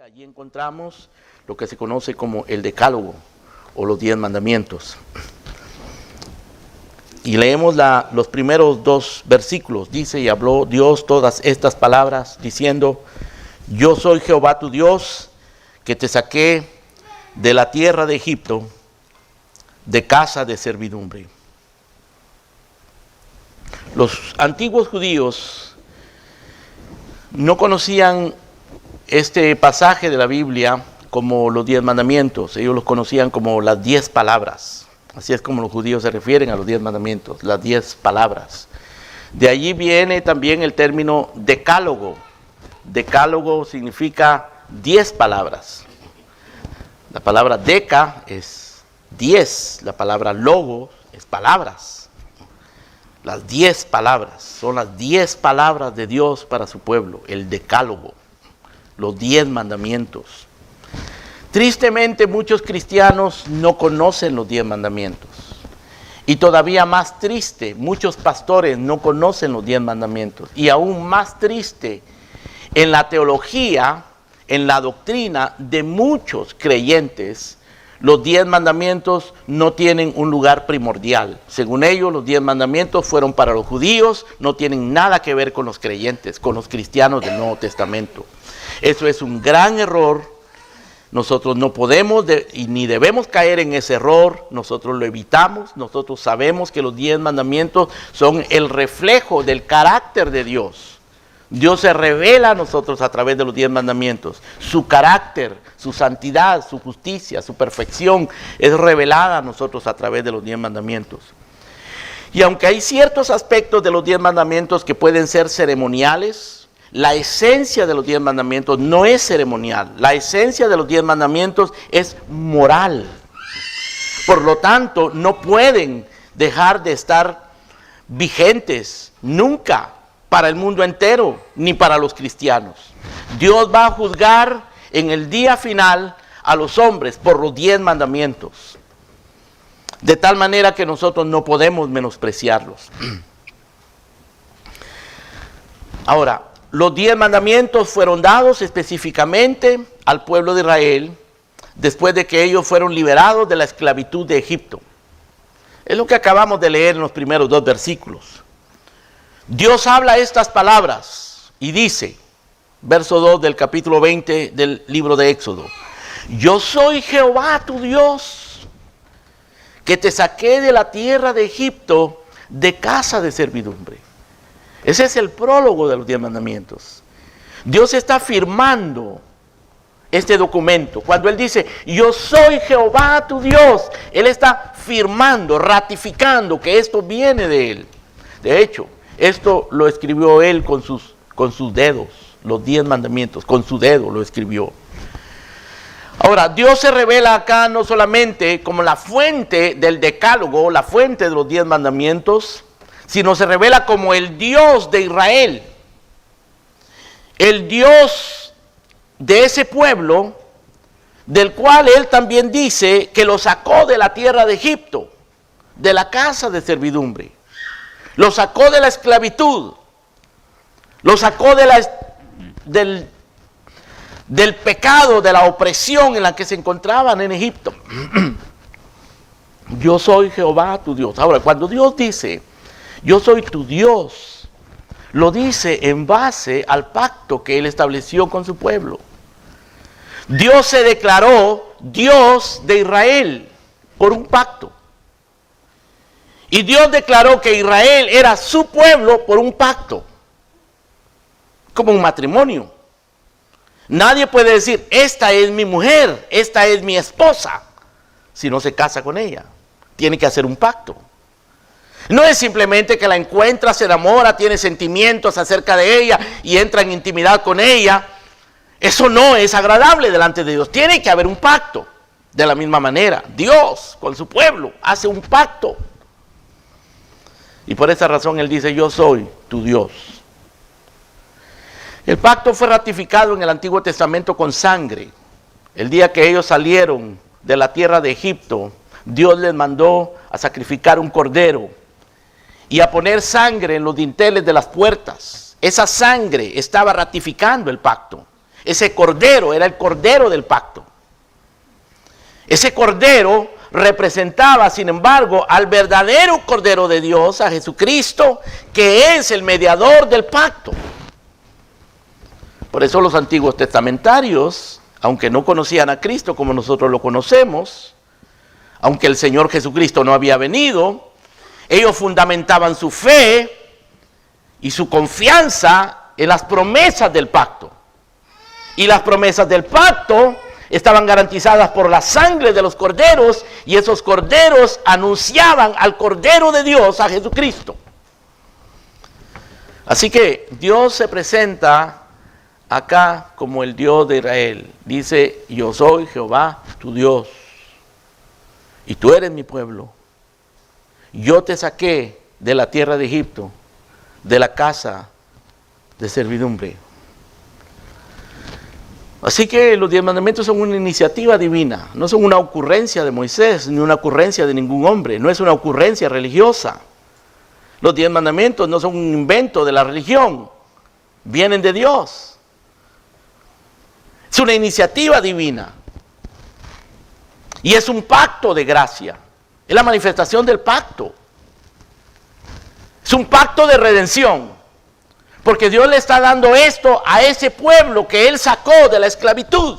allí encontramos lo que se conoce como el Decálogo o los 10 mandamientos. Y leemos los primeros 2 versículos. Dice: y habló Dios todas estas palabras, diciendo: yo soy Jehová tu Dios, que te saqué de la tierra de Egipto, de casa de servidumbre. Los antiguos judíos no conocían este pasaje de la Biblia como los 10 mandamientos. Ellos los conocían como las 10 palabras. Así es como los judíos se refieren a los 10 mandamientos, las 10 palabras. De allí viene también el término decálogo. Decálogo significa 10 palabras. La palabra deca es 10, la palabra logo es palabras. Las 10 palabras, son las 10 palabras de Dios para su pueblo, el decálogo, los 10 mandamientos. Tristemente muchos cristianos no conocen los 10 mandamientos. Y todavía más triste, muchos pastores no conocen los 10 mandamientos. Y aún más triste, en la teología, en la doctrina de muchos creyentes, los 10 mandamientos no tienen un lugar primordial. Según ellos, los 10 mandamientos fueron para los judíos, no tienen nada que ver con los creyentes, con los cristianos del Nuevo Testamento. Eso es un gran error. Nosotros no podemos ni debemos caer en ese error. Nosotros lo evitamos. Nosotros sabemos que los 10 mandamientos son el reflejo del carácter de Dios. Dios se revela a nosotros a través de los 10 mandamientos. Su carácter, su santidad, su justicia, su perfección es revelada a nosotros a través de los 10 mandamientos. Y aunque hay ciertos aspectos de los 10 mandamientos que pueden ser ceremoniales, la esencia de los 10 mandamientos no es ceremonial. La esencia de los 10 mandamientos es moral. Por lo tanto, no pueden dejar de estar vigentes nunca para el mundo entero, ni para los cristianos. Dios va a juzgar en el día final a los hombres por los 10 mandamientos. De tal manera que nosotros no podemos menospreciarlos. Ahora, los 10 mandamientos fueron dados específicamente al pueblo de Israel después de que ellos fueron liberados de la esclavitud de Egipto. Es lo que acabamos de leer en los primeros 2 versículos. Dios habla estas palabras y dice, verso 2 del capítulo 20 del libro de Éxodo: yo soy Jehová tu Dios, que te saqué de la tierra de Egipto, de casa de servidumbre. Ese es el prólogo de los 10 mandamientos. Dios está firmando este documento. Cuando Él dice, yo soy Jehová tu Dios, Él está firmando, ratificando que esto viene de Él. De hecho, esto lo escribió Él con sus dedos, los 10 mandamientos, con su dedo lo escribió. Ahora, Dios se revela acá no solamente como la fuente del decálogo, la fuente de los 10 mandamientos, sino se revela como el Dios de Israel, el Dios de ese pueblo, del cual Él también dice que lo sacó de la tierra de Egipto, de la casa de servidumbre, lo sacó de la esclavitud, lo sacó del pecado, de la opresión en la que se encontraban en Egipto. Yo soy Jehová tu Dios. Ahora, cuando Dios dice, yo soy tu Dios, lo dice en base al pacto que Él estableció con su pueblo. Dios se declaró Dios de Israel por un pacto. Y Dios declaró que Israel era su pueblo por un pacto, como un matrimonio. Nadie puede decir, esta es mi mujer, esta es mi esposa, si no se casa con ella. Tiene que hacer un pacto. No es simplemente que la encuentra, se enamora, tiene sentimientos acerca de ella y entra en intimidad con ella. Eso no es agradable delante de Dios. Tiene que haber un pacto. De la misma manera, Dios con su pueblo hace un pacto. Y por esa razón Él dice, yo soy tu Dios. El pacto fue ratificado en el Antiguo Testamento con sangre. El día que ellos salieron de la tierra de Egipto, Dios les mandó a sacrificar un cordero y a poner sangre en los dinteles de las puertas. Esa sangre estaba ratificando el pacto. ese cordero era el cordero del pacto. Ese cordero representaba, sin embargo, al verdadero Cordero de Dios, a Jesucristo, que es el mediador del pacto. Por eso los antiguos testamentarios, aunque no conocían a Cristo como nosotros lo conocemos, aunque el Señor Jesucristo no había venido, ellos fundamentaban su fe y su confianza en las promesas del pacto. Y las promesas del pacto estaban garantizadas por la sangre de los corderos, y esos corderos anunciaban al Cordero de Dios, a Jesucristo. Así que Dios se presenta acá como el Dios de Israel. Dice: yo soy Jehová tu Dios, y tú eres mi pueblo. Yo te saqué de la tierra de Egipto, de la casa de servidumbre. Así que los 10 mandamientos son una iniciativa divina, no son una ocurrencia de Moisés, ni una ocurrencia de ningún hombre, no es una ocurrencia religiosa. Los 10 mandamientos no son un invento de la religión, vienen de Dios. Es una iniciativa divina. Y es un pacto de gracia, es la manifestación del pacto. Es un pacto de redención. Porque Dios le está dando esto a ese pueblo que Él sacó de la esclavitud.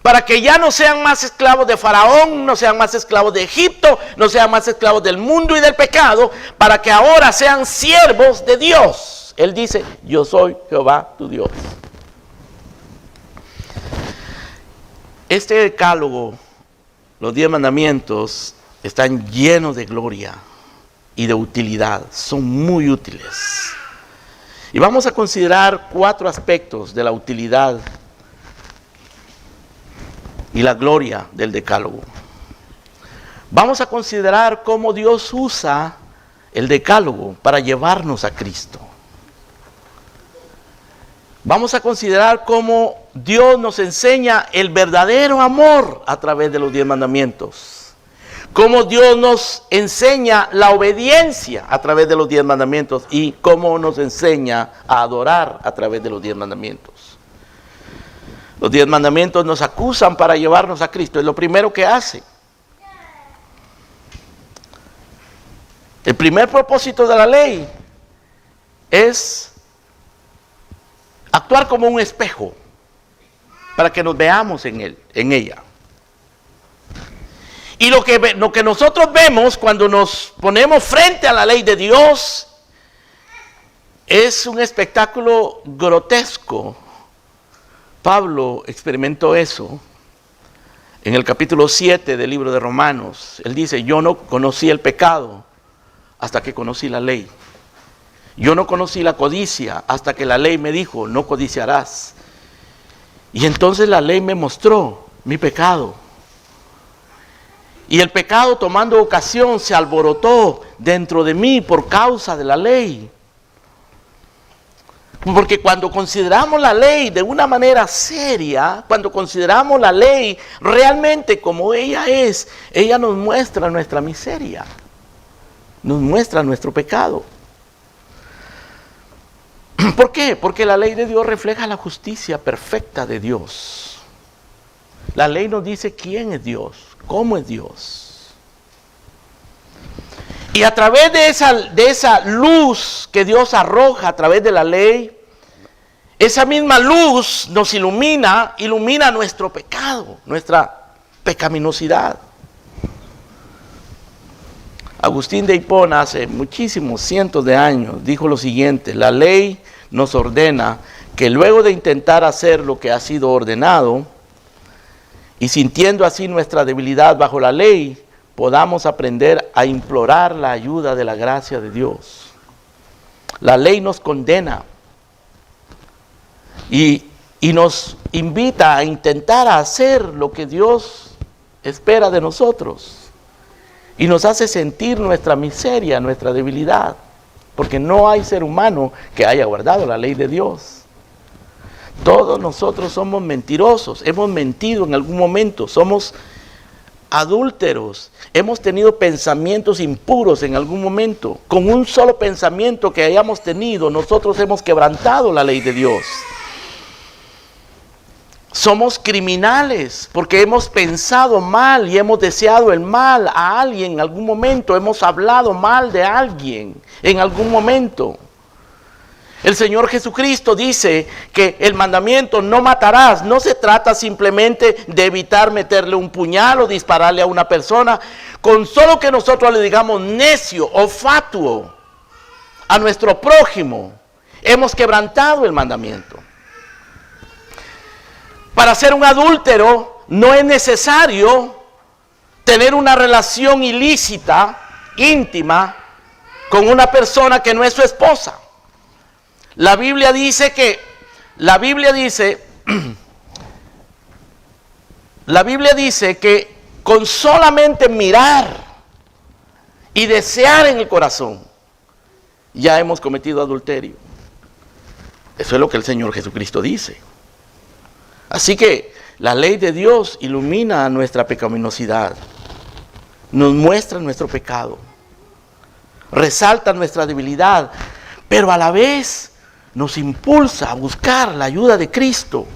Para que ya no sean más esclavos de Faraón, no sean más esclavos de Egipto, no sean más esclavos del mundo y del pecado, para que ahora sean siervos de Dios. Él dice: yo soy Jehová tu Dios. Este decálogo, los 10 mandamientos, están llenos de gloria y de utilidad. Son muy útiles. Y vamos a considerar 4 aspectos de la utilidad y la gloria del decálogo. Vamos a considerar cómo Dios usa el decálogo para llevarnos a Cristo. Vamos a considerar cómo Dios nos enseña el verdadero amor a través de los 10 mandamientos. Cómo Dios nos enseña la obediencia a través de los 10 mandamientos y cómo nos enseña a adorar a través de los 10 mandamientos. Los 10 mandamientos nos acusan para llevarnos a Cristo, es lo primero que hace. El primer propósito de la ley es actuar como un espejo para que nos veamos en ella. Y lo que nosotros vemos cuando nos ponemos frente a la ley de Dios es un espectáculo grotesco. Pablo experimentó eso en el capítulo 7 del libro de Romanos. Él dice: yo no conocí el pecado hasta que conocí la ley. Yo no conocí la codicia hasta que la ley me dijo: no codiciarás. Y entonces la ley me mostró mi pecado. Y el pecado, tomando ocasión, se alborotó dentro de mí por causa de la ley. Porque cuando consideramos la ley de una manera seria, cuando consideramos la ley realmente como ella es, ella nos muestra nuestra miseria, nos muestra nuestro pecado. ¿Por qué? Porque la ley de Dios refleja la justicia perfecta de Dios. La ley nos dice quién es Dios, cómo es Dios. Y a través de esa luz que Dios arroja a través de la ley, esa misma luz nos ilumina nuestro pecado, nuestra pecaminosidad. Agustín de Hipona, hace muchísimos cientos de años, dijo lo siguiente: la ley nos ordena que luego de intentar hacer lo que ha sido ordenado, y sintiendo así nuestra debilidad bajo la ley, podamos aprender a implorar la ayuda de la gracia de Dios. La ley nos condena y nos invita a intentar hacer lo que Dios espera de nosotros. Y nos hace sentir nuestra miseria, nuestra debilidad, porque no hay ser humano que haya guardado la ley de Dios. Todos nosotros somos mentirosos, hemos mentido en algún momento, somos adúlteros, hemos tenido pensamientos impuros en algún momento. Con un solo pensamiento que hayamos tenido, nosotros hemos quebrantado la ley de Dios. Somos criminales porque hemos pensado mal y hemos deseado el mal a alguien en algún momento. Hemos hablado mal de alguien en algún momento. El Señor Jesucristo dice que el mandamiento no matarás. No se trata simplemente de evitar meterle un puñal o dispararle a una persona. Con solo que nosotros le digamos necio o fatuo a nuestro prójimo, hemos quebrantado el mandamiento. Para ser un adúltero no es necesario tener una relación ilícita, íntima, con una persona que no es su esposa. La Biblia dice que con solamente mirar y desear en el corazón, ya hemos cometido adulterio. Eso es lo que el Señor Jesucristo dice. Así que la ley de Dios ilumina nuestra pecaminosidad, nos muestra nuestro pecado, resalta nuestra debilidad, pero a la vez nos impulsa a buscar la ayuda de Cristo.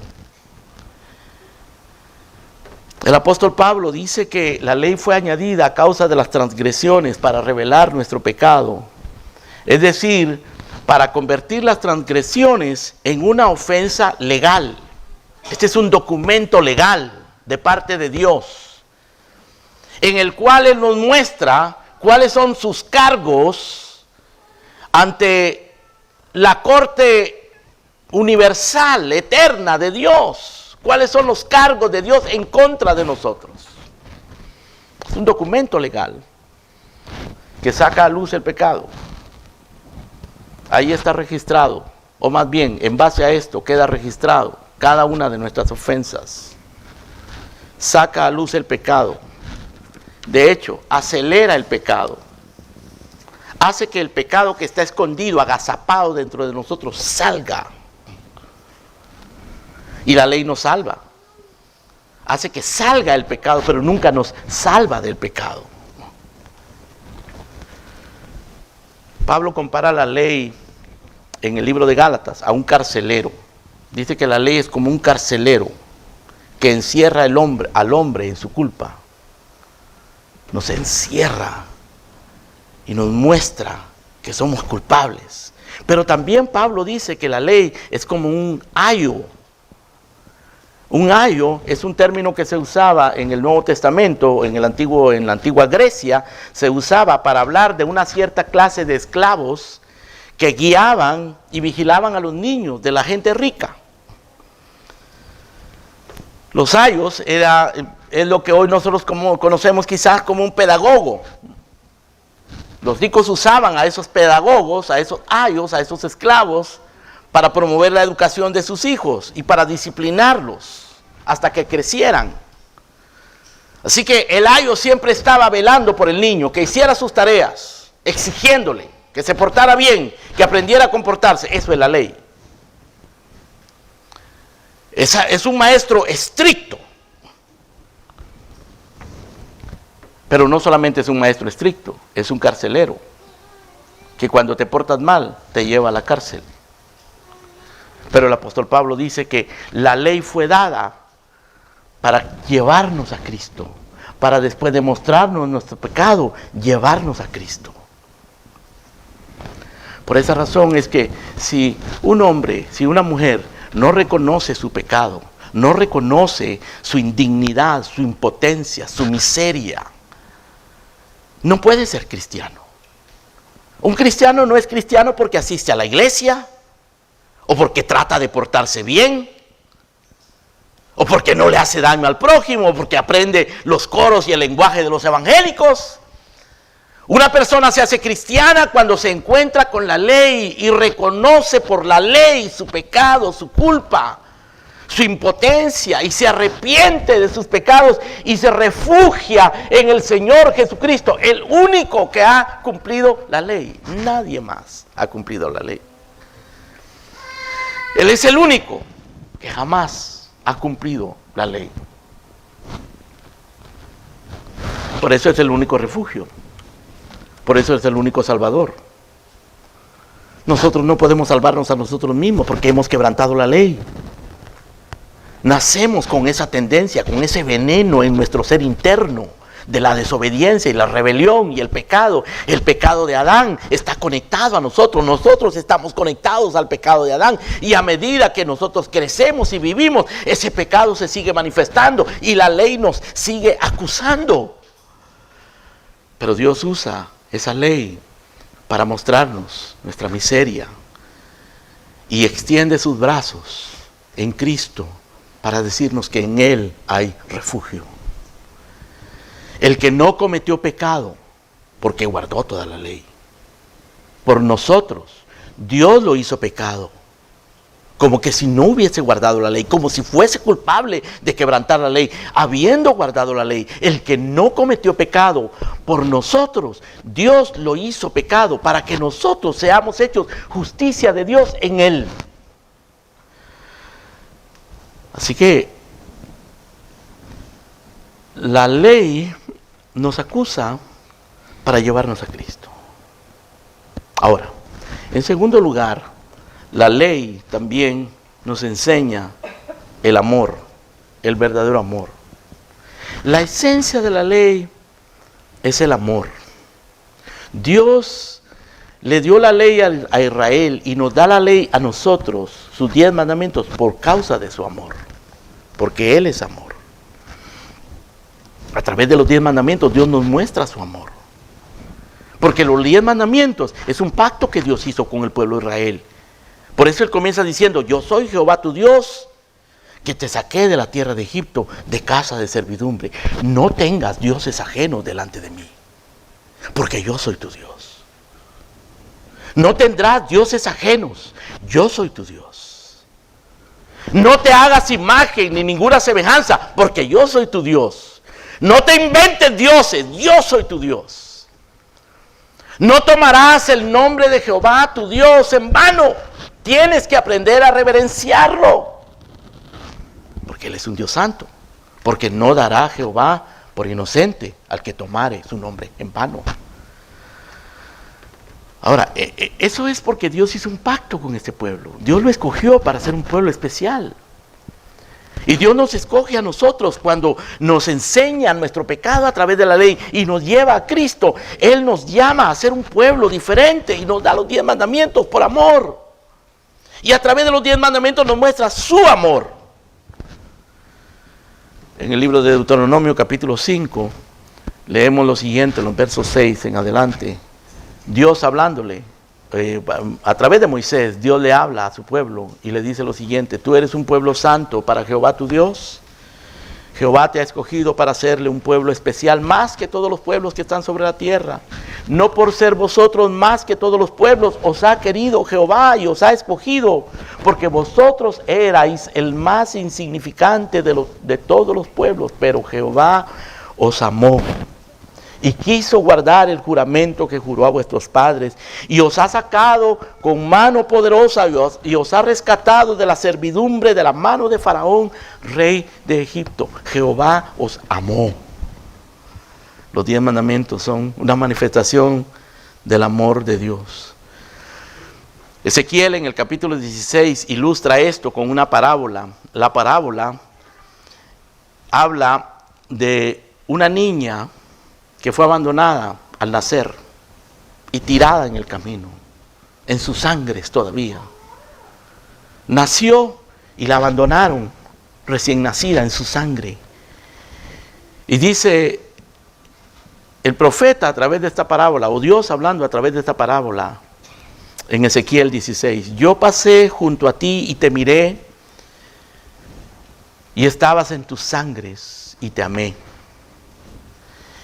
El apóstol Pablo dice que la ley fue añadida a causa de las transgresiones para revelar nuestro pecado. Es decir, para convertir las transgresiones en una ofensa legal. Este es un documento legal de parte de Dios, en el cual Él nos muestra cuáles son sus cargos ante la corte universal, eterna de Dios. ¿Cuáles son los cargos de Dios en contra de nosotros? Es un documento legal que saca a luz el pecado. Ahí está registrado, o más bien, en base a esto queda registrado cada una de nuestras ofensas. Saca a luz el pecado. De hecho, acelera el pecado. Hace que el pecado que está escondido, agazapado dentro de nosotros, salga. Y la ley nos salva. Hace que salga el pecado, pero nunca nos salva del pecado. Pablo compara la ley en el libro de Gálatas a un carcelero. Dice que la ley es como un carcelero que encierra al hombre en su culpa. Nos encierra y nos muestra que somos culpables. Pero también Pablo dice que la ley es como un ayo. Un ayo es un término que se usaba en el Nuevo Testamento, en la antigua Grecia, se usaba para hablar de una cierta clase de esclavos que guiaban y vigilaban a los niños de la gente rica. Los ayos es lo que hoy nosotros conocemos quizás como un pedagogo. Los ricos usaban a esos pedagogos, a esos ayos, a esos esclavos, para promover la educación de sus hijos y para disciplinarlos hasta que crecieran. Así que el ayo siempre estaba velando por el niño, que hiciera sus tareas, exigiéndole que se portara bien, que aprendiera a comportarse. Eso es la ley. Es un maestro estricto. Pero no solamente es un maestro estricto, es un carcelero, que cuando te portas mal, te lleva a la cárcel. Pero el apóstol Pablo dice que la ley fue dada para llevarnos a Cristo, para después de mostrarnos nuestro pecado, llevarnos a Cristo. Por esa razón es que si un hombre, si una mujer no reconoce su pecado, no reconoce su indignidad, su impotencia, su miseria, no puede ser cristiano. Un cristiano no es cristiano porque asiste a la iglesia, o porque trata de portarse bien, o porque no le hace daño al prójimo, o porque aprende los coros y el lenguaje de los evangélicos. Una persona se hace cristiana cuando se encuentra con la ley y reconoce por la ley su pecado, su culpa, su impotencia, y se arrepiente de sus pecados y se refugia en el Señor Jesucristo, el único que ha cumplido la ley. Nadie más ha cumplido la ley. Él es el único que jamás ha cumplido la ley. Por eso es el único refugio. Por eso es el único salvador. Nosotros no podemos salvarnos a nosotros mismos porque hemos quebrantado la ley. Nacemos con esa tendencia, con ese veneno en nuestro ser interno de la desobediencia y la rebelión y el pecado. El pecado de Adán está conectado a nosotros. Nosotros estamos conectados al pecado de Adán. Y a medida que nosotros crecemos y vivimos, ese pecado se sigue manifestando y la ley nos sigue acusando. Pero Dios usa esa ley para mostrarnos nuestra miseria y extiende sus brazos en Cristo para decirnos que en Él hay refugio. El que no cometió pecado, porque guardó toda la ley. Por nosotros, Dios lo hizo pecado. Como que si no hubiese guardado la ley, como si fuese culpable de quebrantar la ley, habiendo guardado la ley. El que no cometió pecado, por nosotros, Dios lo hizo pecado, para que nosotros seamos hechos justicia de Dios en Él. Así que la ley nos acusa para llevarnos a Cristo. Ahora, en segundo lugar, la ley también nos enseña el amor, el verdadero amor. La esencia de la ley es el amor. Dios le dio la ley a Israel y nos da la ley a nosotros, sus 10 mandamientos, por causa de su amor, porque Él es amor. A través de los 10 mandamientos Dios nos muestra su amor. Porque los 10 mandamientos es un pacto que Dios hizo con el pueblo de Israel. Por eso Él comienza diciendo: yo soy Jehová tu Dios, que te saqué de la tierra de Egipto, de casa de servidumbre. No tengas dioses ajenos delante de mí, porque yo soy tu Dios. No tendrás dioses ajenos, yo soy tu Dios. No te hagas imagen ni ninguna semejanza, porque yo soy tu Dios. No te inventes dioses, yo soy tu Dios. No tomarás el nombre de Jehová tu Dios en vano. Tienes que aprender a reverenciarlo, porque Él es un Dios santo. Porque no dará Jehová por inocente al que tomare su nombre en vano. Ahora, eso es porque Dios hizo un pacto con este pueblo. Dios lo escogió para ser un pueblo especial. Y Dios nos escoge a nosotros cuando nos enseña nuestro pecado a través de la ley y nos lleva a Cristo. Él nos llama a ser un pueblo diferente y nos da los 10 mandamientos por amor. Y a través de los 10 mandamientos nos muestra su amor. En el libro de Deuteronomio capítulo 5 leemos lo siguiente, en los versos 6 en adelante. Dios hablándole. A través de Moisés, Dios le habla a su pueblo y le dice lo siguiente: tú eres un pueblo santo para Jehová tu Dios. Jehová te ha escogido para hacerle un pueblo especial más que todos los pueblos que están sobre la tierra. No por ser vosotros más que todos los pueblos os ha querido Jehová y os ha escogido, porque vosotros erais el más insignificante de todos los pueblos, pero Jehová os amó y quiso guardar el juramento que juró a vuestros padres, y os ha sacado con mano poderosa y os ha rescatado de la servidumbre de la mano de Faraón, rey de Egipto. Jehová os amó. Los 10 mandamientos son una manifestación del amor de Dios. Ezequiel en el capítulo 16 ilustra esto con una parábola. La parábola habla de una niña que fue abandonada al nacer y tirada en el camino, en sus sangres todavía. Nació y la abandonaron recién nacida en su sangre. Y dice el profeta a través de esta parábola, o Dios hablando a través de esta parábola, en Ezequiel 16: yo pasé junto a ti y te miré, y estabas en tus sangres y te amé.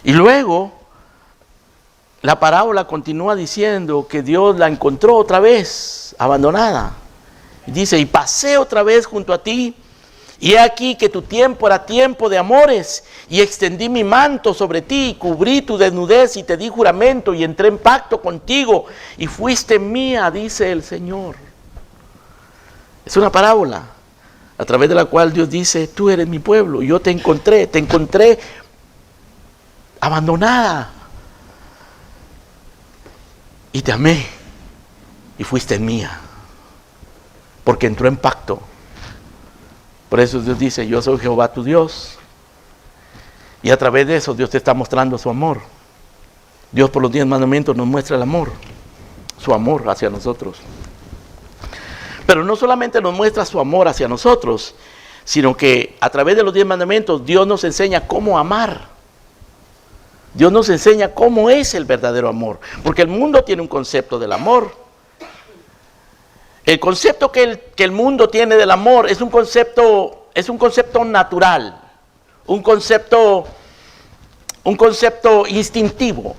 Y luego la parábola continúa diciendo que Dios la encontró otra vez abandonada. Dice: y pasé otra vez junto a ti, y he aquí que tu tiempo era tiempo de amores, y extendí mi manto sobre ti, y cubrí tu desnudez, y te di juramento, y entré en pacto contigo, y fuiste mía, dice el Señor. Es una parábola a través de la cual Dios dice: tú eres mi pueblo, yo te encontré abandonada, y te amé, y fuiste mía, porque entró en pacto Por eso Dios dice, yo soy Jehová tu Dios. Y a través de eso Dios te está mostrando su amor. Dios por los 10 mandamientos nos muestra el amor, su amor hacia nosotros. Pero no solamente nos muestra su amor hacia nosotros, sino que a través de los 10 mandamientos Dios nos enseña cómo amar. Dios nos enseña cómo es el verdadero amor. Porque el mundo tiene un concepto del amor. El concepto que el mundo tiene del amor es un concepto natural. Un concepto instintivo.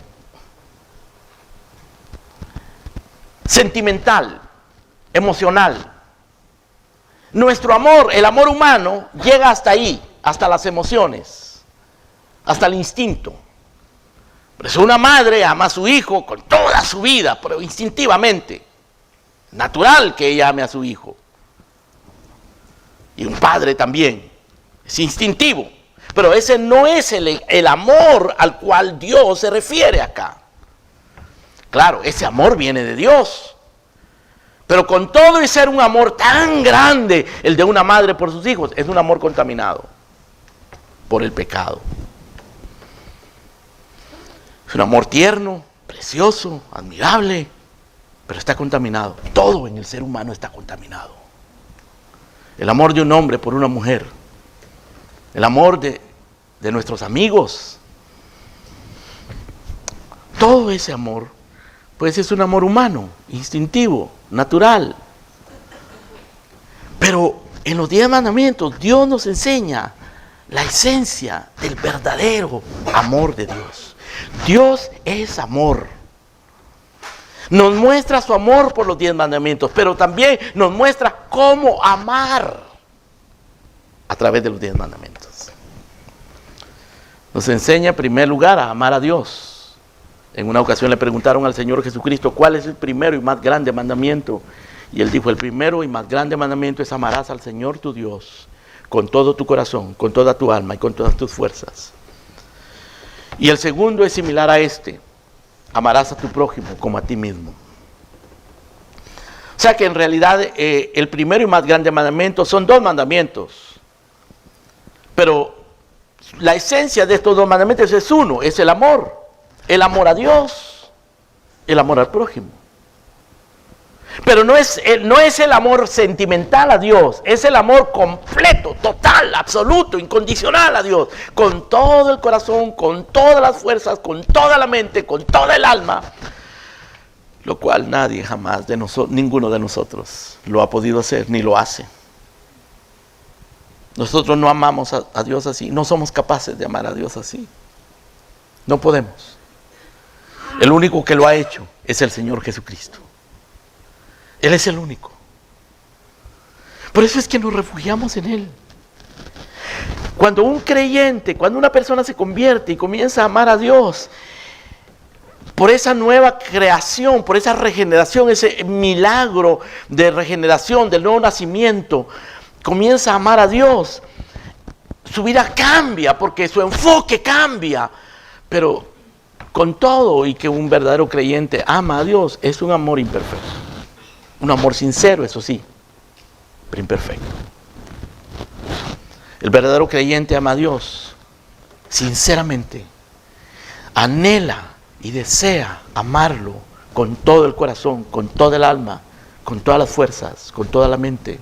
Sentimental. Emocional. Nuestro amor, el amor humano, llega hasta ahí, hasta las emociones, hasta el instinto. Por eso una madre ama a su hijo con toda su vida, pero instintivamente. Natural que ella ame a su hijo. Y un padre también. Es instintivo. Pero ese no es el amor al cual Dios se refiere acá. Claro, ese amor viene de Dios. Pero con todo y ser un amor tan grande, el de una madre por sus hijos, es un amor contaminado por el pecado. Es un amor tierno, precioso, admirable, pero está contaminado. Todo en el ser humano está contaminado. El amor de un hombre por una mujer, el amor de nuestros amigos, todo ese amor, pues es un amor humano, instintivo, natural. Pero en los 10 mandamientos Dios nos enseña la esencia del verdadero amor de Dios. Dios es amor. Nos muestra su amor por los 10 mandamientos, pero también nos muestra cómo amar a través de los 10 mandamientos. Nos enseña en primer lugar a amar a Dios. En una ocasión le preguntaron al Señor Jesucristo, ¿cuál es el primero y más grande mandamiento? Y Él dijo, el primero y más grande mandamiento es amarás al Señor tu Dios con todo tu corazón, con toda tu alma y con todas tus fuerzas. Y el segundo es similar a este, amarás a tu prójimo como a ti mismo. O sea que en realidad el primero y más grande mandamiento son 2 mandamientos. Pero la esencia de estos 2 mandamientos es uno, es el amor. El amor a Dios, el amor al prójimo. Pero no es el amor sentimental a Dios, es el amor completo, total, absoluto, incondicional a Dios. Con todo el corazón, con todas las fuerzas, con toda la mente, con toda el alma. Lo cual nadie jamás, ninguno de nosotros lo ha podido hacer, ni lo hace. Nosotros no amamos a Dios así, no somos capaces de amar a Dios así. No podemos. El único que lo ha hecho es el Señor Jesucristo. Él es el único. Por eso es que nos refugiamos en Él. Cuando un creyente, cuando una persona se convierte y comienza a amar a Dios, por esa nueva creación, por esa regeneración, ese milagro de regeneración, del nuevo nacimiento, comienza a amar a Dios, su vida cambia porque su enfoque cambia. Pero con todo y que un verdadero creyente ama a Dios, es un amor imperfecto. Un amor sincero, eso sí, pero imperfecto. El verdadero creyente ama a Dios sinceramente. Anhela y desea amarlo con todo el corazón, con toda el alma, con todas las fuerzas, con toda la mente.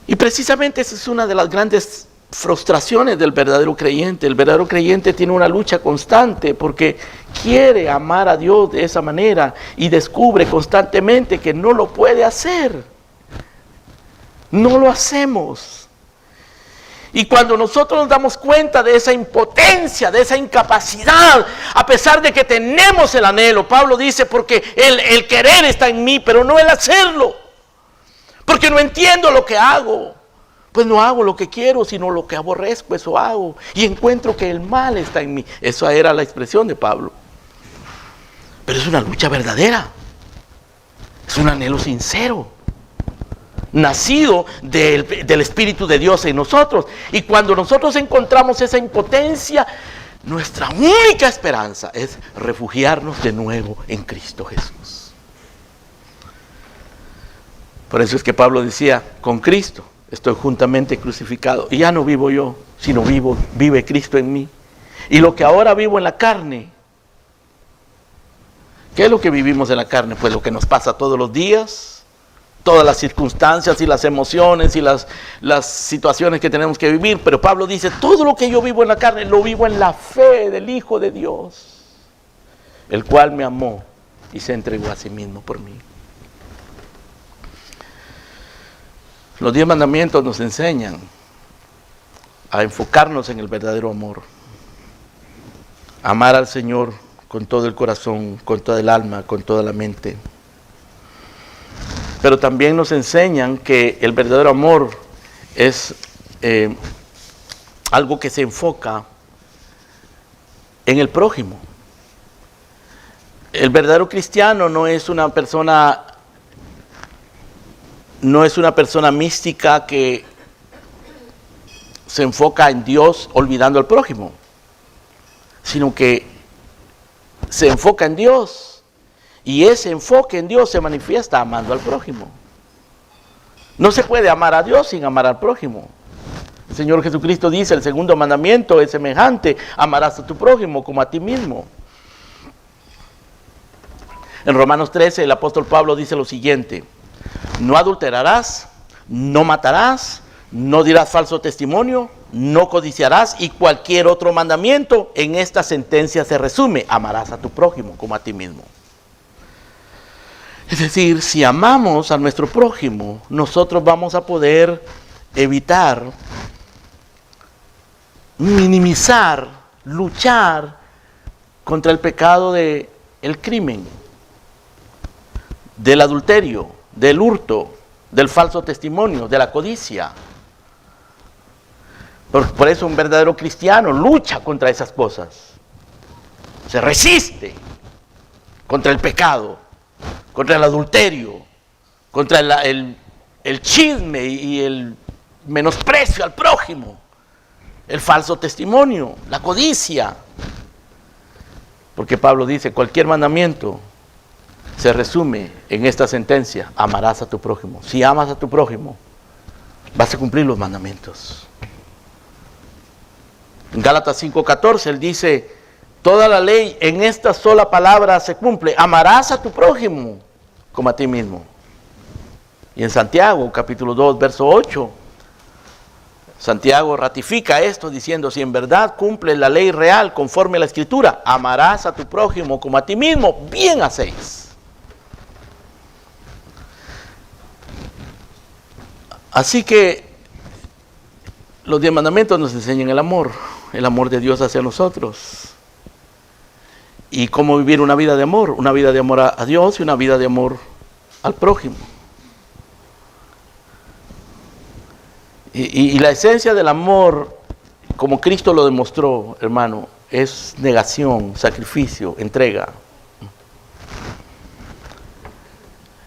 Y precisamente esa es una de las grandes frustraciones del verdadero creyente. El verdadero creyente tiene una lucha constante porque quiere amar a Dios de esa manera y descubre constantemente que no lo puede hacer. No lo hacemos. Y cuando nosotros nos damos cuenta de esa impotencia, de esa incapacidad, a pesar de que tenemos el anhelo, Pablo dice, porque el querer está en mí, pero no el hacerlo. Porque no entiendo lo que hago. Pues no hago lo que quiero, sino lo que aborrezco, eso hago. Y encuentro que el mal está en mí. Esa era la expresión de Pablo. Pero es una lucha verdadera. Es un anhelo sincero. Nacido del Espíritu de Dios en nosotros. Y cuando nosotros encontramos esa impotencia, nuestra única esperanza es refugiarnos de nuevo en Cristo Jesús. Por eso es que Pablo decía, con Cristo estoy juntamente crucificado. Y ya no vivo yo, sino vive Cristo en mí. Y lo que ahora vivo en la carne, ¿qué es lo que vivimos en la carne? Pues lo que nos pasa todos los días, todas las circunstancias y las emociones y las situaciones que tenemos que vivir. Pero Pablo dice, todo lo que yo vivo en la carne, lo vivo en la fe del Hijo de Dios, el cual me amó y se entregó a sí mismo por mí. Los 10 mandamientos nos enseñan a enfocarnos en el verdadero amor. Amar al Señor con todo el corazón, con toda el alma, con toda la mente. Pero también nos enseñan que el verdadero amor es algo que se enfoca en el prójimo. El verdadero cristiano no es una persona mística que se enfoca en Dios olvidando al prójimo, sino que se enfoca en Dios, y ese enfoque en Dios se manifiesta amando al prójimo. No se puede amar a Dios sin amar al prójimo. El Señor Jesucristo dice, el segundo mandamiento es semejante: amarás a tu prójimo como a ti mismo. En Romanos 13 el apóstol Pablo dice lo siguiente: no adulterarás, no matarás, no dirás falso testimonio, no codiciarás, y cualquier otro mandamiento en esta sentencia se resume: amarás a tu prójimo como a ti mismo. Es decir, si amamos a nuestro prójimo, nosotros vamos a poder evitar, minimizar, luchar contra el pecado del crimen, del adulterio, del hurto, del falso testimonio, de la codicia. Por eso un verdadero cristiano lucha contra esas cosas. Se resiste contra el pecado, contra el adulterio, contra el chisme y el menosprecio al prójimo, el falso testimonio, la codicia. Porque Pablo dice, cualquier mandamiento se resume en esta sentencia: amarás a tu prójimo. Si amas a tu prójimo, vas a cumplir los mandamientos. En Gálatas 5:14 él dice, toda la ley en esta sola palabra se cumple: amarás a tu prójimo como a ti mismo. Y en Santiago capítulo 2 verso 8, Santiago ratifica esto diciendo, si en verdad cumples la ley real conforme a la Escritura, amarás a tu prójimo como a ti mismo, bien hacéis. Así que los 10 mandamientos nos enseñan el amor de Dios hacia nosotros. Y cómo vivir una vida de amor a Dios y una vida de amor al prójimo. Y la esencia del amor, como Cristo lo demostró, hermano, es negación, sacrificio, entrega.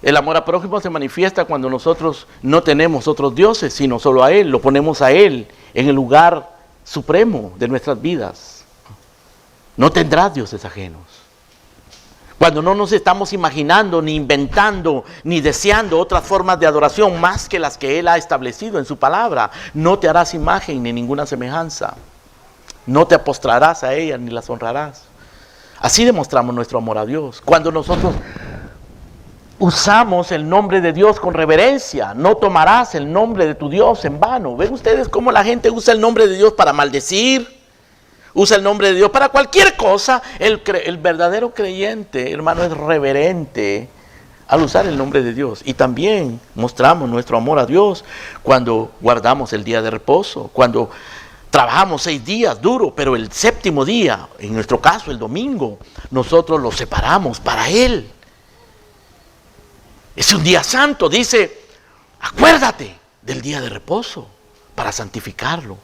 El amor al prójimo se manifiesta cuando nosotros no tenemos otros dioses, sino solo a Él. Lo ponemos a Él en el lugar supremo de nuestras vidas. No tendrás dioses ajenos. Cuando no nos estamos imaginando, ni inventando, ni deseando otras formas de adoración más que las que Él ha establecido en su palabra. No te harás imagen ni ninguna semejanza. No te postrarás a ellas ni las honrarás. Así demostramos nuestro amor a Dios. Cuando nosotros usamos el nombre de Dios con reverencia, no tomarás el nombre de tu Dios en vano. ¿Ven ustedes cómo la gente usa el nombre de Dios para maldecir? Usa el nombre de Dios para cualquier cosa. El verdadero creyente, hermano, es reverente al usar el nombre de Dios. Y también mostramos nuestro amor a Dios cuando guardamos el día de reposo, cuando trabajamos 6 días duro, pero el 7º día, en nuestro caso el domingo, nosotros lo separamos para Él. Es un día santo, dice, acuérdate del día de reposo para santificarlo,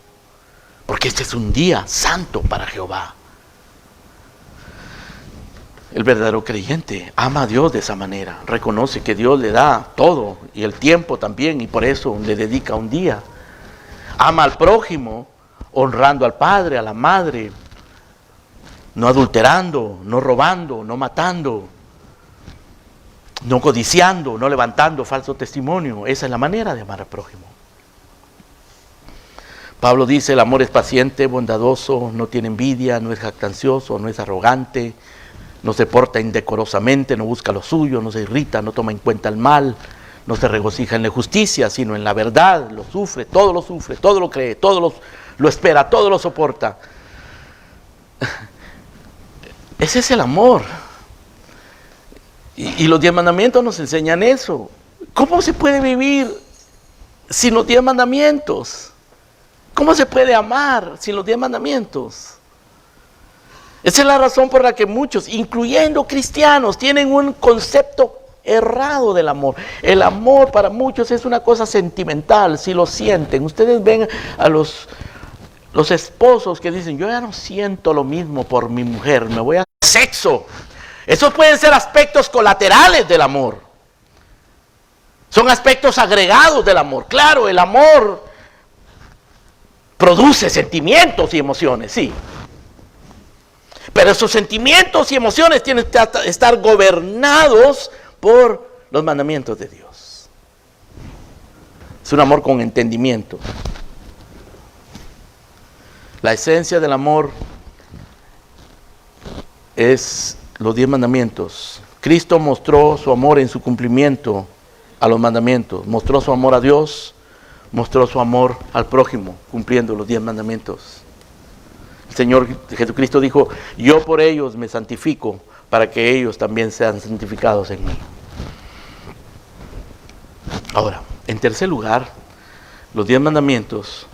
porque este es un día santo para Jehová. El verdadero creyente ama a Dios de esa manera, reconoce que Dios le da todo y el tiempo también, y por eso le dedica un día. Ama al prójimo, honrando al padre, a la madre, no adulterando, no robando, no matando, no codiciando, no levantando falso testimonio. Esa es la manera de amar al prójimo. Pablo dice, el amor es paciente, bondadoso, no tiene envidia, no es jactancioso, no es arrogante, no se porta indecorosamente, no busca lo suyo, no se irrita, no toma en cuenta el mal, no se regocija en la justicia, sino en la verdad, lo sufre, todo lo cree, todo lo espera, todo lo soporta. Ese es el amor. Y los 10 mandamientos nos enseñan eso. ¿Cómo se puede vivir sin los 10 mandamientos? ¿Cómo se puede amar sin los 10 mandamientos? Esa es la razón por la que muchos, incluyendo cristianos, tienen un concepto errado del amor. El amor para muchos es una cosa sentimental, si lo sienten. Ustedes ven a los esposos que dicen, yo ya no siento lo mismo por mi mujer, me voy a sexo. Esos pueden ser aspectos colaterales del amor. Son aspectos agregados del amor. Claro, el amor produce sentimientos y emociones, sí. Pero esos sentimientos y emociones tienen que estar gobernados por los mandamientos de Dios. Es un amor con entendimiento. La esencia del amor es los 10 mandamientos. Cristo mostró su amor en su cumplimiento a los mandamientos. Mostró su amor a Dios, mostró su amor al prójimo, cumpliendo los 10 mandamientos. El Señor Jesucristo dijo, yo por ellos me santifico, para que ellos también sean santificados en mí. Ahora, en tercer lugar, los 10 mandamientos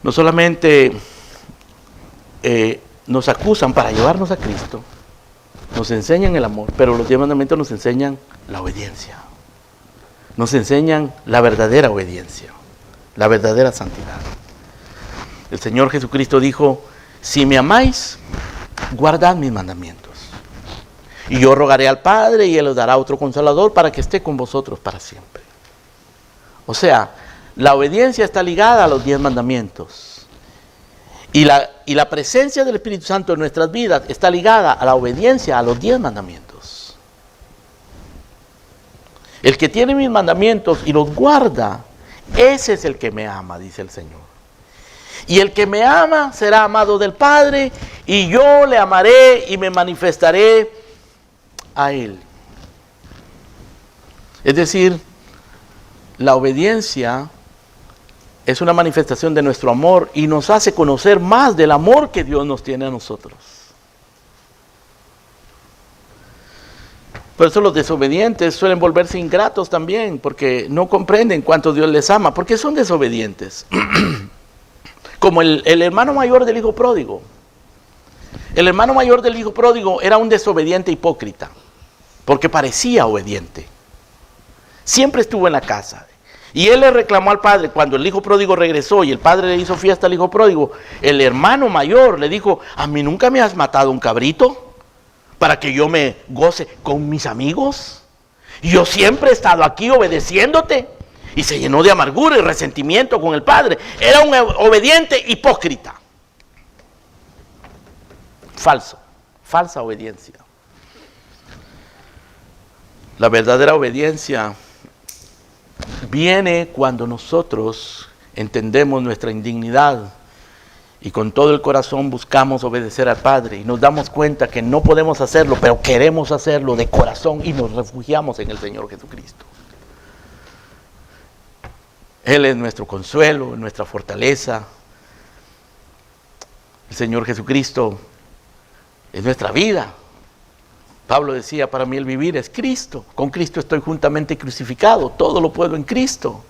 no solamente nos acusan para llevarnos a Cristo, nos enseñan el amor, pero los 10 mandamientos nos enseñan la obediencia. Nos enseñan la verdadera obediencia, la verdadera santidad. El Señor Jesucristo dijo, si me amáis, guardad mis mandamientos. Y yo rogaré al Padre y Él os dará otro consolador para que esté con vosotros para siempre. O sea, la obediencia está ligada a los 10 mandamientos. Y la presencia del Espíritu Santo en nuestras vidas está ligada a la obediencia a los 10 mandamientos. El que tiene mis mandamientos y los guarda, ese es el que me ama, dice el Señor. Y el que me ama será amado del Padre, y yo le amaré y me manifestaré a Él. Es decir, la obediencia es una manifestación de nuestro amor y nos hace conocer más del amor que Dios nos tiene a nosotros. Por eso los desobedientes suelen volverse ingratos también, porque no comprenden cuánto Dios les ama, porque son desobedientes. Como el hermano mayor del hijo pródigo. El hermano mayor del hijo pródigo era un desobediente hipócrita, porque parecía obediente. Siempre estuvo en la casa. Y él le reclamó al padre, cuando el hijo pródigo regresó y el padre le hizo fiesta al hijo pródigo, el hermano mayor le dijo, ¿a mí nunca me has matado un cabrito para que yo me goce con mis amigos? Yo siempre he estado aquí obedeciéndote. Y se llenó de amargura y resentimiento con el padre. Era un obediente hipócrita. Falsa obediencia. La verdadera obediencia viene cuando nosotros entendemos nuestra indignidad y con todo el corazón buscamos obedecer al Padre y nos damos cuenta que no podemos hacerlo, pero queremos hacerlo de corazón y nos refugiamos en el Señor Jesucristo. Él es nuestro consuelo, nuestra fortaleza. El Señor Jesucristo es nuestra vida. Pablo decía, para mí el vivir es Cristo. Con Cristo estoy juntamente crucificado. Todo lo puedo en Cristo.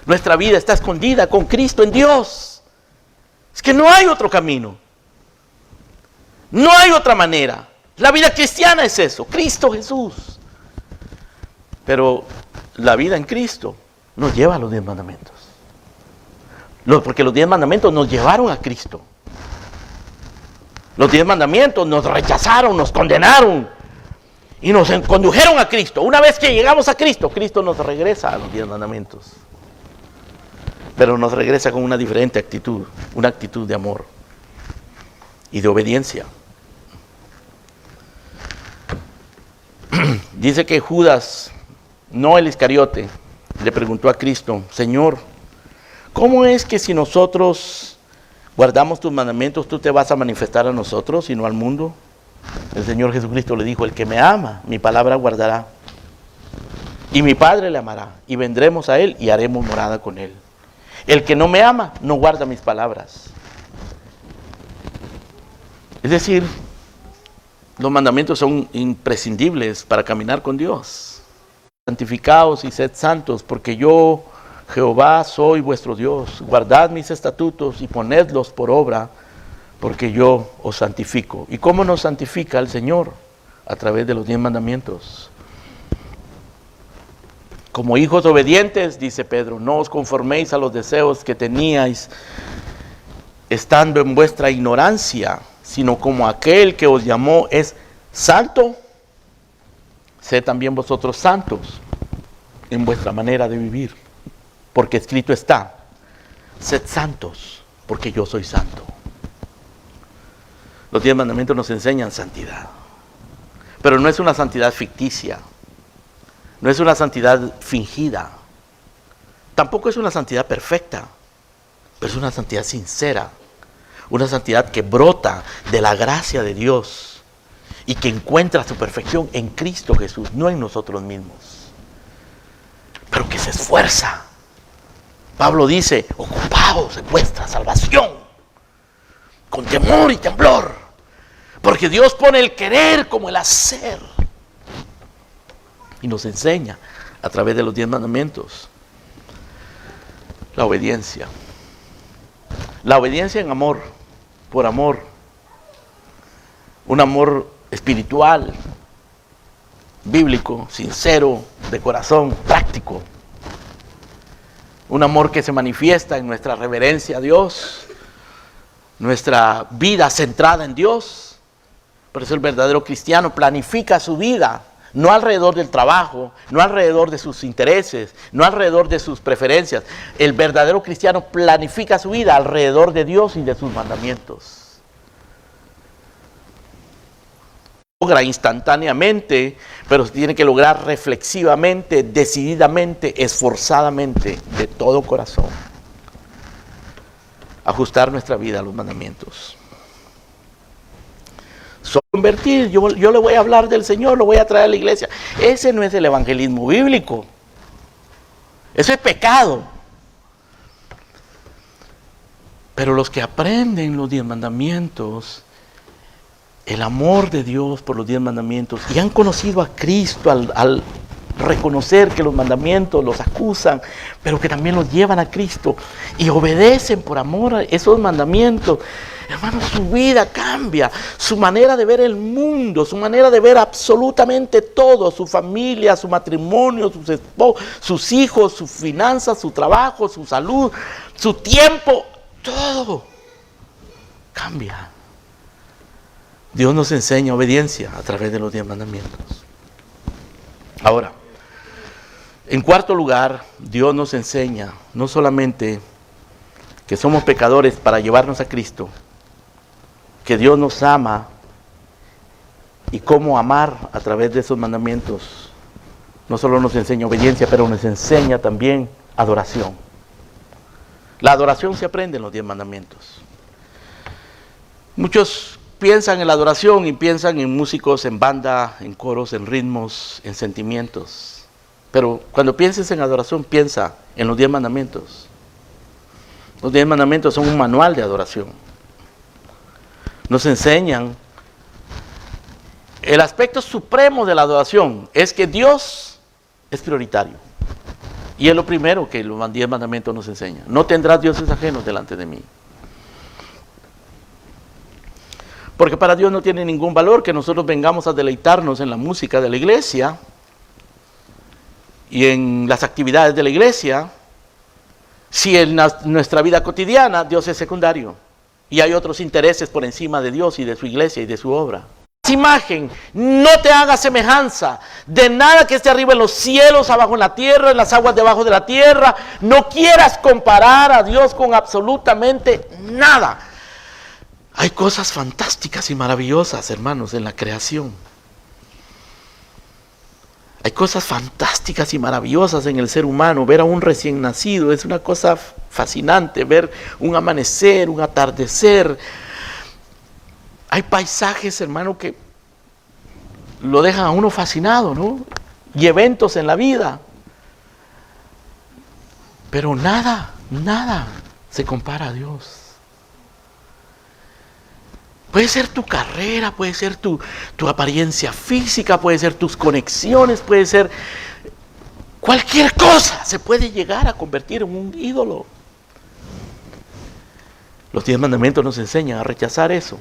Nuestra vida está escondida con Cristo en Dios. Es que no hay otro camino. No hay otra manera. La vida cristiana es eso, Cristo Jesús. Pero la vida en Cristo nos lleva a los 10 mandamientos. Porque los 10 mandamientos nos llevaron a Cristo. Los 10 mandamientos nos rechazaron, nos condenaron y nos condujeron a Cristo. Una vez que llegamos a Cristo, Cristo nos regresa a los 10 mandamientos. Pero nos regresa con una diferente actitud, una actitud de amor y de obediencia. Dice que Judas, no el Iscariote, le preguntó a Cristo, Señor, ¿cómo es que si nosotros guardamos tus mandamientos, tú te vas a manifestar a nosotros y no al mundo? El Señor Jesucristo le dijo, el que me ama, mi palabra guardará. Y mi Padre le amará, y vendremos a Él y haremos morada con Él. El que no me ama, no guarda mis palabras. Es decir, los mandamientos son imprescindibles para caminar con Dios. Santificaos y sed santos, porque yo, Jehová, soy vuestro Dios. Guardad mis estatutos y ponedlos por obra, porque yo os santifico. ¿Y cómo nos santifica el Señor? A través de los 10 mandamientos. Como hijos obedientes, dice Pedro, no os conforméis a los deseos que teníais estando en vuestra ignorancia, sino como aquel que os llamó es santo, sed también vosotros santos en vuestra manera de vivir. Porque escrito está, sed santos, porque yo soy santo. Los 10 mandamientos nos enseñan santidad. Pero no es una santidad ficticia. No es una santidad fingida. Tampoco es una santidad perfecta. Pero es una santidad sincera. Una santidad que brota de la gracia de Dios. Y que encuentra su perfección en Cristo Jesús, no en nosotros mismos. Pero que se esfuerza. Pablo dice, ocupaos en vuestra salvación. Con temor y temblor. Porque Dios pone el querer como el hacer. Y nos enseña a través de los 10 mandamientos. La obediencia. La obediencia en amor. Por amor. Un amor espiritual. Bíblico, sincero, de corazón, práctico. Un amor que se manifiesta en nuestra reverencia a Dios. Nuestra vida centrada en Dios. Por eso el verdadero cristiano planifica su vida, no alrededor del trabajo, no alrededor de sus intereses, no alrededor de sus preferencias. El verdadero cristiano planifica su vida alrededor de Dios y de sus mandamientos. Logra instantáneamente, pero se tiene que lograr reflexivamente, decididamente, esforzadamente, de todo corazón. Ajustar nuestra vida a los mandamientos. Convertir, yo le voy a hablar del Señor, lo voy a traer a la iglesia. Ese no es el evangelismo bíblico. Eso es pecado. Pero los que aprenden los 10 mandamientos, el amor de Dios por los 10 mandamientos, y han conocido a Cristo al reconocer que los mandamientos los acusan, pero que también los llevan a Cristo y obedecen por amor a esos mandamientos, hermanos, su vida cambia, su manera de ver el mundo, su manera de ver absolutamente todo, su familia, su matrimonio, sus esposos, sus hijos, sus finanzas, su trabajo, su salud, su tiempo, todo cambia. Dios nos enseña obediencia a través de los 10 mandamientos. Ahora, en cuarto lugar, Dios nos enseña no solamente que somos pecadores para llevarnos a Cristo, que Dios nos ama y cómo amar a través de esos mandamientos. No solo nos enseña obediencia, pero nos enseña también adoración. La adoración se aprende en los 10 mandamientos. Muchos piensan en la adoración y piensan en músicos, en banda, en coros, en ritmos, en sentimientos. Pero cuando pienses en adoración, piensa en los 10 mandamientos. Los 10 mandamientos son un manual de adoración. Nos enseñan el aspecto supremo de la adoración es que Dios es prioritario. Y es lo primero que los 10 mandamientos nos enseñan. No tendrás dioses ajenos delante de mí. Porque para Dios no tiene ningún valor que nosotros vengamos a deleitarnos en la música de la iglesia y en las actividades de la iglesia, si en nuestra vida cotidiana Dios es secundario y hay otros intereses por encima de Dios y de su iglesia y de su obra. Imagen, no te hagas semejanza de nada que esté arriba en los cielos, abajo en la tierra, en las aguas debajo de la tierra. No quieras comparar a Dios con absolutamente nada. Hay cosas fantásticas y maravillosas, hermanos, en la creación. Hay cosas fantásticas y maravillosas en el ser humano. Ver a un recién nacido es una cosa fascinante. Ver un amanecer, un atardecer. Hay paisajes, hermano, que lo dejan a uno fascinado, ¿no? Y eventos en la vida. Pero nada se compara a Dios. Puede ser tu carrera, puede ser tu apariencia física, puede ser tus conexiones, puede ser cualquier cosa. Se puede llegar a convertir en un ídolo. Los 10 mandamientos nos enseñan a rechazar eso.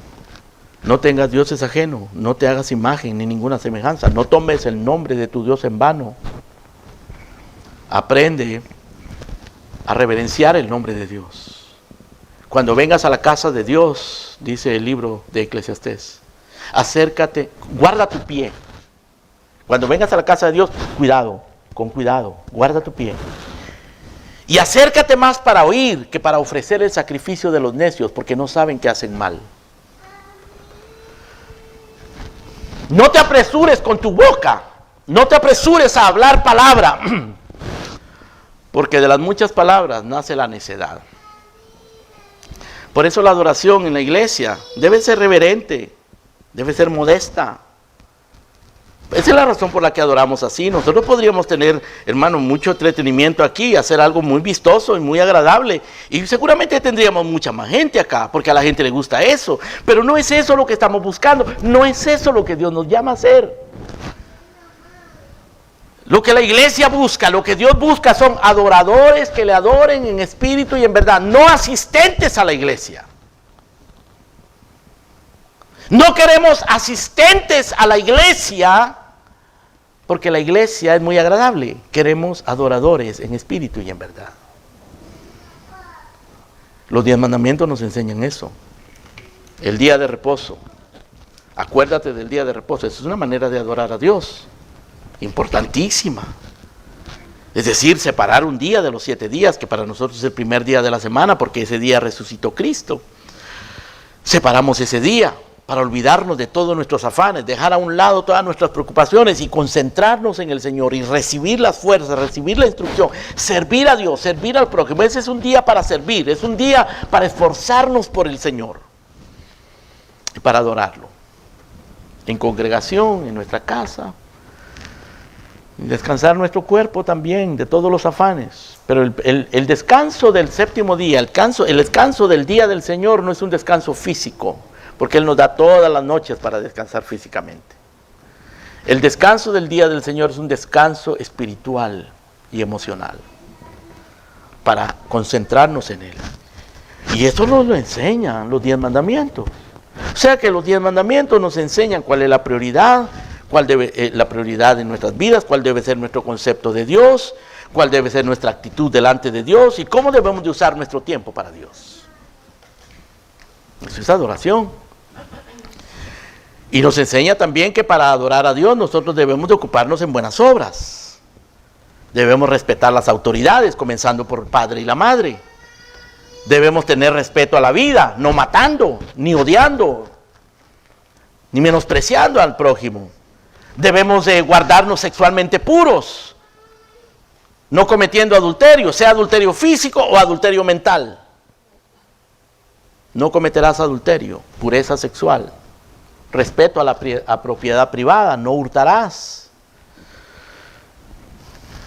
No tengas dioses ajenos, no te hagas imagen ni ninguna semejanza, no tomes el nombre de tu Dios en vano. Aprende a reverenciar el nombre de Dios. Cuando vengas a la casa de Dios, dice el libro de Eclesiastés, acércate, guarda tu pie. Cuando vengas a la casa de Dios, con cuidado, guarda tu pie. Y acércate más para oír que para ofrecer el sacrificio de los necios, porque no saben que hacen mal. No te apresures con tu boca, no te apresures a hablar palabra, porque de las muchas palabras nace la necedad. Por eso la adoración en la iglesia debe ser reverente, debe ser modesta. Esa es la razón por la que adoramos así. Nosotros podríamos tener, hermano, mucho entretenimiento aquí, hacer algo muy vistoso y muy agradable. Y seguramente tendríamos mucha más gente acá, porque a la gente le gusta eso. Pero no es eso lo que estamos buscando, no es eso lo que Dios nos llama a hacer. Lo que la iglesia busca, lo que Dios busca son adoradores que le adoren en espíritu y en verdad, no asistentes a la iglesia. No queremos asistentes a la iglesia porque la iglesia es muy agradable. Queremos adoradores en espíritu y en verdad. Los 10 mandamientos nos enseñan eso. El día de reposo. Acuérdate del día de reposo. Esa es una manera de adorar a Dios. Importantísima. Es decir, separar un día de los 7 días, que para nosotros es el primer día de la semana, porque ese día resucitó Cristo. Separamos ese día para olvidarnos de todos nuestros afanes, dejar a un lado todas nuestras preocupaciones y concentrarnos en el Señor y recibir las fuerzas, recibir la instrucción, servir a Dios, servir al prójimo. Ese es un día para servir, es un día para esforzarnos por el Señor y para adorarlo. En congregación, en nuestra casa. Descansar nuestro cuerpo también de todos los afanes. Pero el descanso del séptimo día, el descanso del día del Señor no es un descanso físico, porque Él nos da todas las noches para descansar físicamente. El descanso del día del Señor es un descanso espiritual y emocional, para concentrarnos en Él. Y eso nos lo enseñan los 10 mandamientos. O sea que los 10 mandamientos nos enseñan cuál es la prioridad, cuál debe la prioridad en nuestras vidas, cuál debe ser nuestro concepto de Dios, cuál debe ser nuestra actitud delante de Dios y cómo debemos de usar nuestro tiempo para Dios. Eso es adoración. Y nos enseña también que para adorar a Dios nosotros debemos de ocuparnos en buenas obras. Debemos respetar las autoridades, comenzando por el padre y la madre. Debemos tener respeto a la vida, no matando, ni odiando, ni menospreciando al prójimo. Debemos de guardarnos sexualmente puros, no cometiendo adulterio, sea adulterio físico o adulterio mental. No cometerás adulterio, pureza sexual, respeto a la propiedad privada, no hurtarás.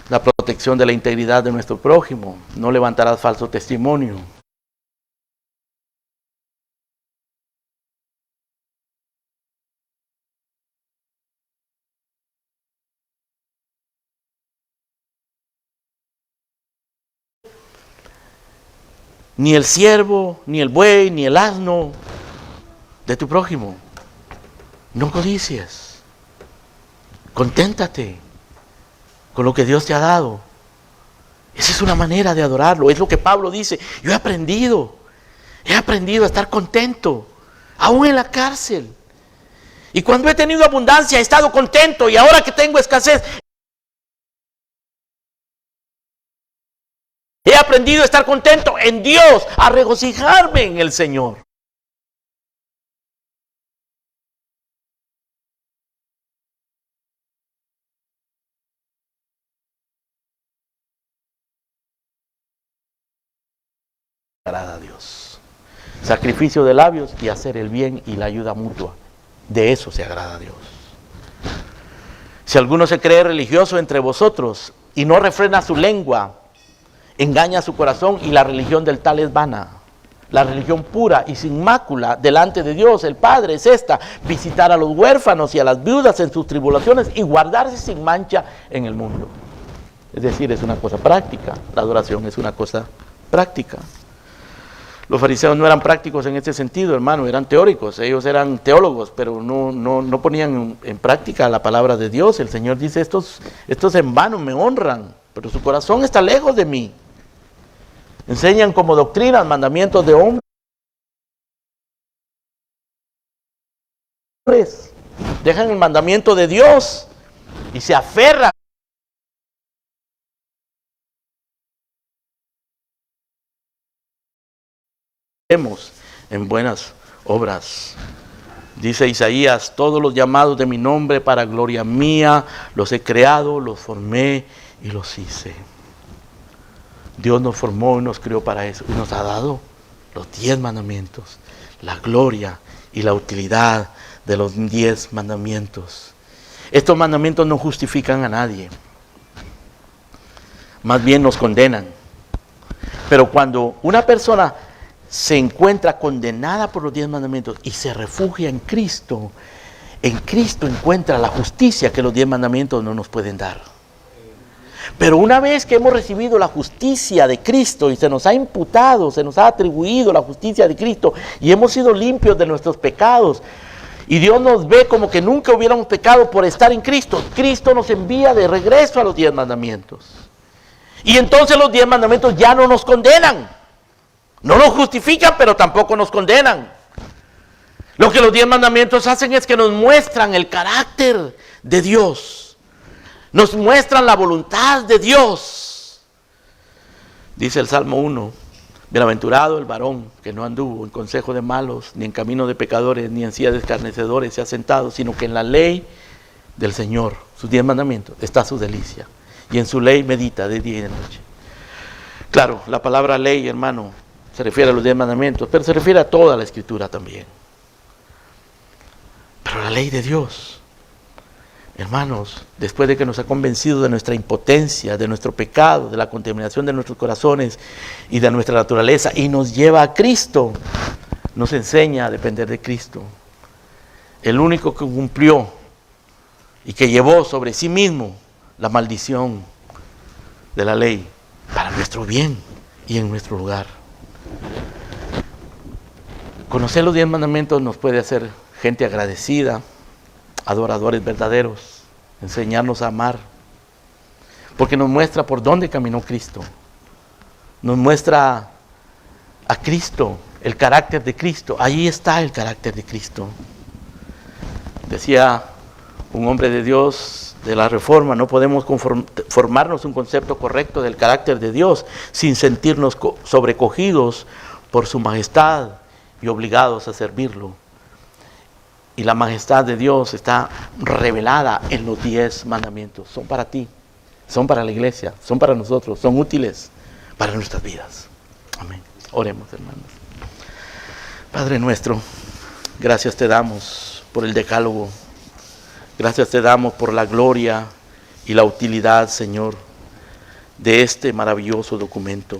La protección de la integridad de nuestro prójimo, no levantarás falso testimonio. Ni el siervo, ni el buey, ni el asno de tu prójimo. No codicies. Conténtate con lo que Dios te ha dado. Esa es una manera de adorarlo. Es lo que Pablo dice. Yo he aprendido a estar contento, aún en la cárcel. Y cuando he tenido abundancia he estado contento, y ahora que tengo escasez he aprendido a estar contento en Dios, a regocijarme en el Señor. agrada a Dios. Sacrificio de labios y hacer el bien y la ayuda mutua. De eso se agrada a Dios. Si alguno se cree religioso entre vosotros y no refrena su lengua, engaña su corazón y la religión del tal es vana. La religión pura y sin mácula delante de Dios, el Padre, es esta: visitar a los huérfanos y a las viudas en sus tribulaciones y guardarse sin mancha en el mundo. Es decir, es una cosa práctica. La adoración es una cosa práctica. Los fariseos no eran prácticos en este sentido, hermano, eran teóricos. Ellos eran teólogos, pero no ponían en práctica la palabra de Dios. El Señor dice: estos en vano me honran, pero su corazón está lejos de mí. Enseñan como doctrinas mandamientos de hombres. Dejan el mandamiento de Dios y se aferran. En buenas obras. Dice Isaías: todos los llamados de mi nombre para gloria mía, los he creado, los formé y los hice. Dios nos formó y nos creó para eso, y nos ha dado los 10 mandamientos, la gloria y la utilidad de los 10 mandamientos. Estos mandamientos no justifican a nadie, más bien nos condenan. Pero cuando una persona se encuentra condenada por los 10 mandamientos y se refugia en Cristo encuentra la justicia que los 10 mandamientos no nos pueden dar. Pero una vez que hemos recibido la justicia de Cristo y se nos ha imputado, se nos ha atribuido la justicia de Cristo y hemos sido limpios de nuestros pecados, y Dios nos ve como que nunca hubiéramos pecado por estar en Cristo, Cristo nos envía de regreso a los 10 mandamientos. Y entonces los 10 mandamientos ya no nos condenan. No nos justifican, pero tampoco nos condenan. Lo que los 10 mandamientos hacen es que nos muestran el carácter de Dios. Nos muestran la voluntad de Dios. Dice el Salmo 1: bienaventurado el varón que no anduvo en consejo de malos, ni en camino de pecadores, ni en silla de escarnecedores se ha sentado, sino que en la ley del Señor, sus 10 mandamientos, está su delicia, y en su ley medita de día y de noche. Claro, la palabra ley, hermano, se refiere a los 10 mandamientos, pero se refiere a toda la Escritura también. Pero la ley de Dios, hermanos, después de que nos ha convencido de nuestra impotencia, de nuestro pecado, de la contaminación de nuestros corazones y de nuestra naturaleza, y nos lleva a Cristo, nos enseña a depender de Cristo. El único que cumplió y que llevó sobre sí mismo la maldición de la ley para nuestro bien y en nuestro lugar. Conocer los 10 mandamientos nos puede hacer gente agradecida, adoradores verdaderos, enseñarnos a amar, porque nos muestra por dónde caminó Cristo, nos muestra a Cristo, el carácter de Cristo. Ahí está el carácter de Cristo. Decía un hombre de Dios de la Reforma: no podemos formarnos un concepto correcto del carácter de Dios sin sentirnos sobrecogidos por su majestad y obligados a servirlo. Y la majestad de Dios está revelada en los 10 mandamientos. Son para ti, son para la iglesia, son para nosotros, son útiles para nuestras vidas. Amén. Oremos, hermanos. Padre nuestro, gracias te damos por el decálogo. Gracias te damos por la gloria y la utilidad, Señor, de este maravilloso documento.